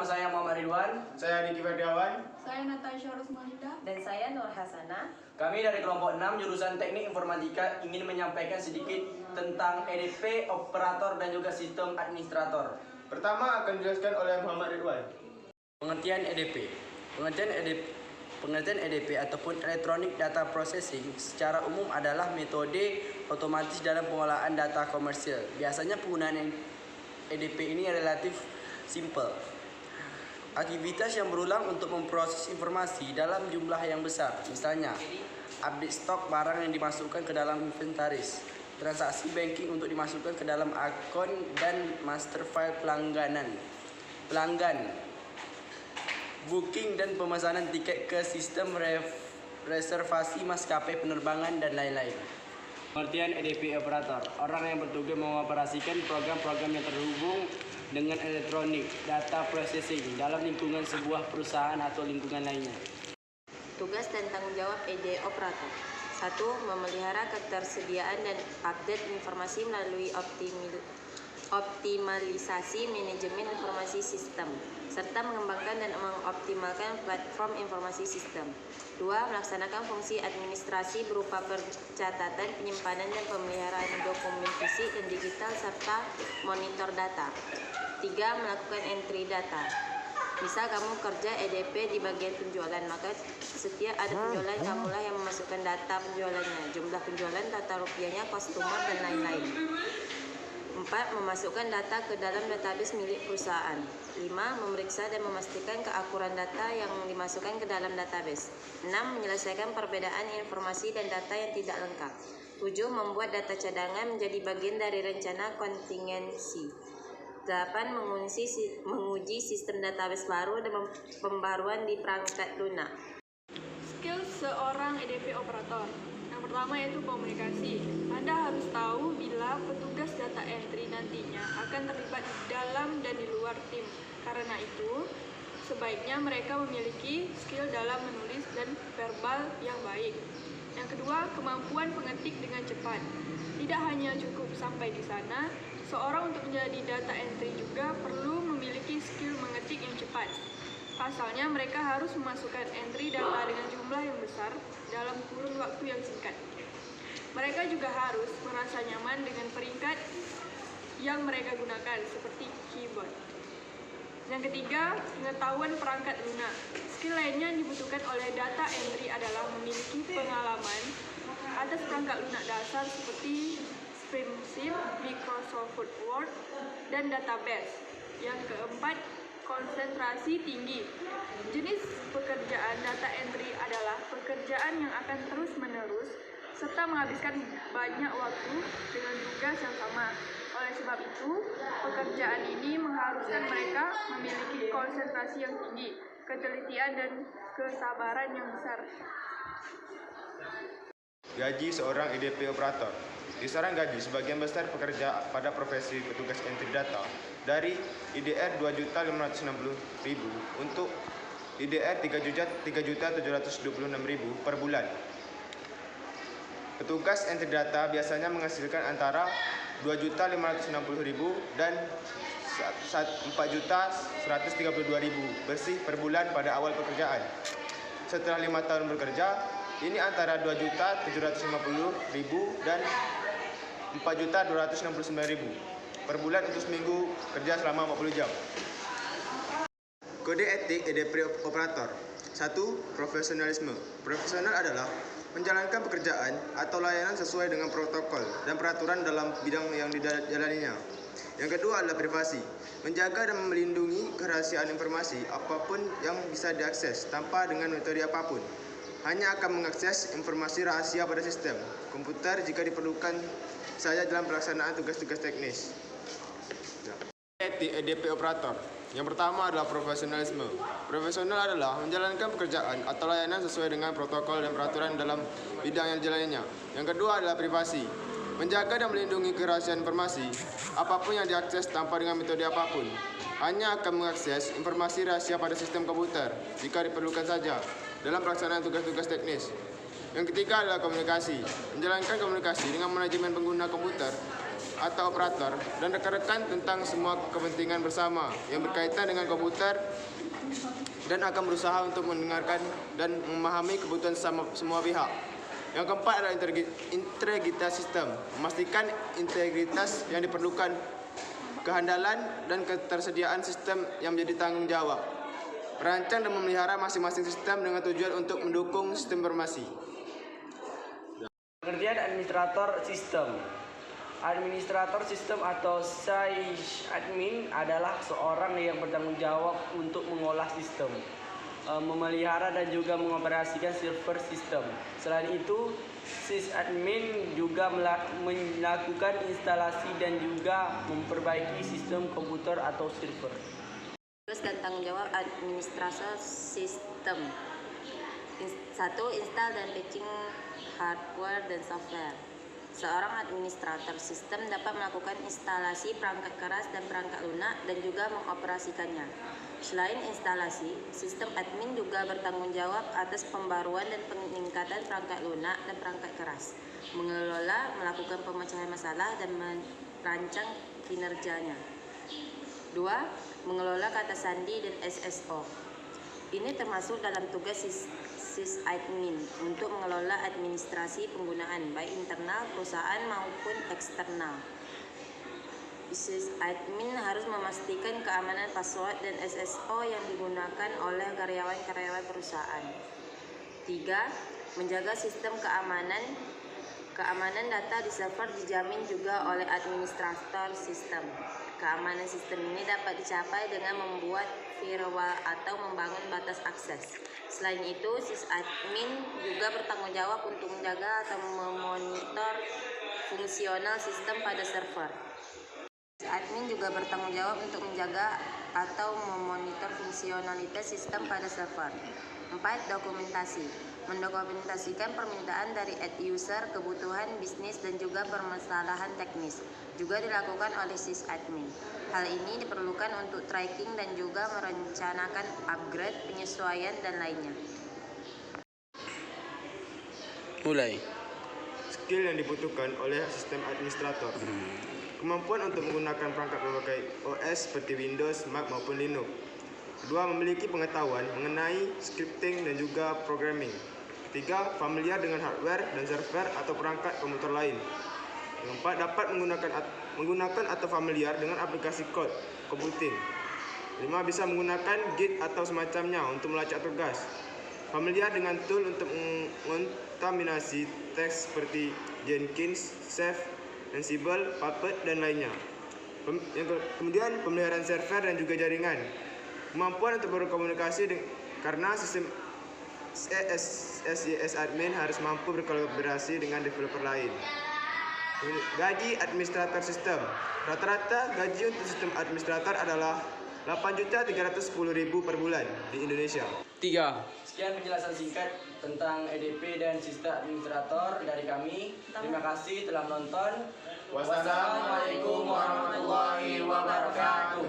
saya Muhammad Ridwan. Saya Diki Ferdiawan. Saya Natasha Rosmalinda. Dan saya Nur Hasanah. Kami dari kelompok 6 jurusan Teknik Informatika ingin menyampaikan sedikit tentang EDP, operator dan juga sistem administrator. Pertama akan dijelaskan oleh Muhammad Ridwan. Pengertian EDP. Pengertian EDP ataupun Electronic Data Processing secara umum adalah metode otomatis dalam pengolahan data komersial. Biasanya penggunaan EDP ini relatif simple. Aktivitas yang berulang untuk memproses informasi dalam jumlah yang besar. Misalnya, update stok barang yang dimasukkan ke dalam inventaris, transaksi banking untuk dimasukkan ke dalam akun dan master file pelanggan, booking dan pemesanan tiket ke sistem reservasi maskapai penerbangan dan lain-lain. Pengertian EDP operator, orang yang bertugas mengoperasikan program-program yang terhubung dengan elektronik data processing dalam lingkungan sebuah perusahaan atau lingkungan lainnya. Tugas dan tanggung jawab ED operator. 1. Memelihara ketersediaan dan update informasi melalui optimalisasi manajemen informasi sistem, serta mengembangkan dan mengoptimalkan platform informasi sistem. 2. Melaksanakan fungsi administrasi berupa pencatatan, penyimpanan, dan pemeliharaan dokumen fisik dan digital, serta monitor data. 3. Melakukan entry data. Misal kamu kerja EDP di bagian penjualan, maka setiap ada penjualan kamulah yang memasukkan data penjualannya, jumlah penjualan, data rupiahnya, customer, dan lain-lain. 4. Memasukkan data ke dalam database milik perusahaan. 5. Memeriksa dan memastikan keakuran data yang dimasukkan ke dalam database. 6. Menyelesaikan perbedaan informasi dan data yang tidak lengkap. 7. Membuat data cadangan menjadi bagian dari rencana kontingensi. 8. Menguji sistem database baru dan pembaruan di perangkat lunak. Skill seorang EDP operator. Yang pertama yaitu komunikasi. Anda harus tahu bila petugas data entry nantinya akan terlibat di dalam dan di luar tim. Karena itu, sebaiknya mereka memiliki skill dalam menulis dan verbal yang baik. Yang kedua, kemampuan mengetik dengan cepat. Tidak hanya cukup sampai di sana, seorang untuk menjadi data entry juga perlu memiliki skill mengetik yang cepat. Pasalnya, mereka harus memasukkan entry data dengan jumlah yang besar dalam kurun waktu yang singkat. Mereka juga harus merasa nyaman dengan peringkat yang mereka gunakan, seperti keyboard. Yang ketiga, pengetahuan perangkat lunak. Skill lainnya yang dibutuhkan oleh data entry adalah memiliki pengalaman atas perangkat lunak dasar seperti spreadsheet, Microsoft Word, dan database. Yang keempat, konsentrasi tinggi. Jenis pekerjaan data entry adalah pekerjaan yang akan terus-menerus serta menghabiskan banyak waktu dengan tugas yang sama. Oleh sebab itu, pekerjaan ini mengharuskan mereka memiliki konsentrasi yang tinggi, ketelitian, dan kesabaran yang besar. Gaji seorang EDP operator. Kisaran gaji sebagian besar pekerja pada profesi petugas entry data dari IDR 2.560.000 untuk IDR 3.726.000 per bulan. Petugas entry data biasanya menghasilkan antara 2.560.000 dan 4.132.000 bersih per bulan pada awal pekerjaan. Setelah 5 tahun bekerja, ini antara 2.750.000 dan 4.269.000 per bulan untuk seminggu kerja selama 40 jam. Kode etik EDP operator. 1. Profesionalisme. Profesional adalah menjalankan pekerjaan atau layanan sesuai dengan protokol dan peraturan dalam bidang yang dijalaninya. Yang kedua adalah privasi. Menjaga dan melindungi kerahasiaan informasi apapun yang bisa diakses tanpa dengan metode apapun. Hanya akan mengakses informasi rahasia pada sistem komputer jika diperlukan saja dalam pelaksanaan tugas-tugas teknis. EDP operator. Yang pertama adalah profesionalisme. Profesional adalah menjalankan pekerjaan atau layanan sesuai dengan protokol dan peraturan dalam bidang yang dijalaninya. Yang kedua adalah privasi. Menjaga dan melindungi kerahasiaan informasi apapun yang diakses tanpa dengan metode apapun. Hanya akan mengakses informasi rahasia pada sistem komputer jika diperlukan saja dalam pelaksanaan tugas-tugas teknis. Yang ketiga adalah komunikasi. Menjalankan komunikasi dengan manajemen pengguna komputer atau operator dan rekan-rekan tentang semua kepentingan bersama yang berkaitan dengan komputer dan akan berusaha untuk mendengarkan dan memahami kebutuhan semua pihak. Yang keempat adalah integritas sistem, memastikan integritas yang diperlukan, kehandalan dan ketersediaan sistem yang menjadi tanggung jawab. Merancang dan memelihara masing-masing sistem dengan tujuan untuk mendukung sistem informasi. Pengertian administrator sistem. Administrator sistem atau sysadmin adalah seorang yang bertanggung jawab untuk mengolah sistem, memelihara dan juga mengoperasikan server sistem. Selain itu, sysadmin juga melakukan instalasi dan juga memperbaiki sistem komputer atau server. Tugas dan tanggung jawab administrator sistem. 1. Install dan patching hardware dan software. Seorang administrator sistem dapat melakukan instalasi perangkat keras dan perangkat lunak dan juga mengoperasikannya. Selain instalasi, sistem admin juga bertanggung jawab atas pembaruan dan peningkatan perangkat lunak dan perangkat keras, mengelola, melakukan pemecahan masalah, dan merancang kinerjanya. 2. Mengelola kata sandi dan SSO. Ini termasuk dalam tugas sysadmin untuk mengelola administrasi penggunaan baik internal perusahaan maupun eksternal. Sysadmin harus memastikan keamanan password dan SSO yang digunakan oleh karyawan-karyawan perusahaan. 3. Menjaga sistem keamanan. Keamanan data di server dijamin juga oleh administrator sistem. Keamanan sistem ini dapat dicapai dengan membuat firewall atau membangun batas akses. Selain itu, sysadmin juga bertanggung jawab untuk menjaga atau memonitor fungsional sistem pada server. Sysadmin juga bertanggung jawab untuk menjaga atau memonitor fungsionalitas sistem pada server. 4. Dokumentasi. Mendokumentasikan permintaan dari end user, kebutuhan bisnis, dan juga permasalahan teknis juga dilakukan oleh sysadmin. Hal ini diperlukan untuk tracking dan juga merencanakan upgrade, penyesuaian, dan lainnya. Mulai. Skill yang dibutuhkan oleh sistem administrator. Kemampuan untuk menggunakan perangkat berbagai OS seperti Windows, Mac maupun Linux. Kedua, memiliki pengetahuan mengenai scripting dan juga programming. Ketiga, familiar dengan hardware dan server atau perangkat komputer lain. Yang keempat, dapat menggunakan atau familiar dengan aplikasi code computing. 5. Bisa menggunakan Git atau semacamnya untuk melacak tugas. Familiar dengan tool untuk mengontaminasi teks seperti Jenkins, Chef, Ansible, Puppet, dan lainnya. Kemudian pemeliharaan server dan juga jaringan. Kemampuan untuk berkomunikasi karena sistem sysadmin harus mampu berkolaborasi dengan developer lain. Gaji administrator sistem. Rata-rata gaji untuk sistem administrator adalah Rp8.310.000 per bulan di Indonesia. 3. Sekian penjelasan singkat tentang EDP dan sistem administrator dari kami. Terima kasih telah menonton. Wassalamualaikum warahmatullahi wabarakatuh.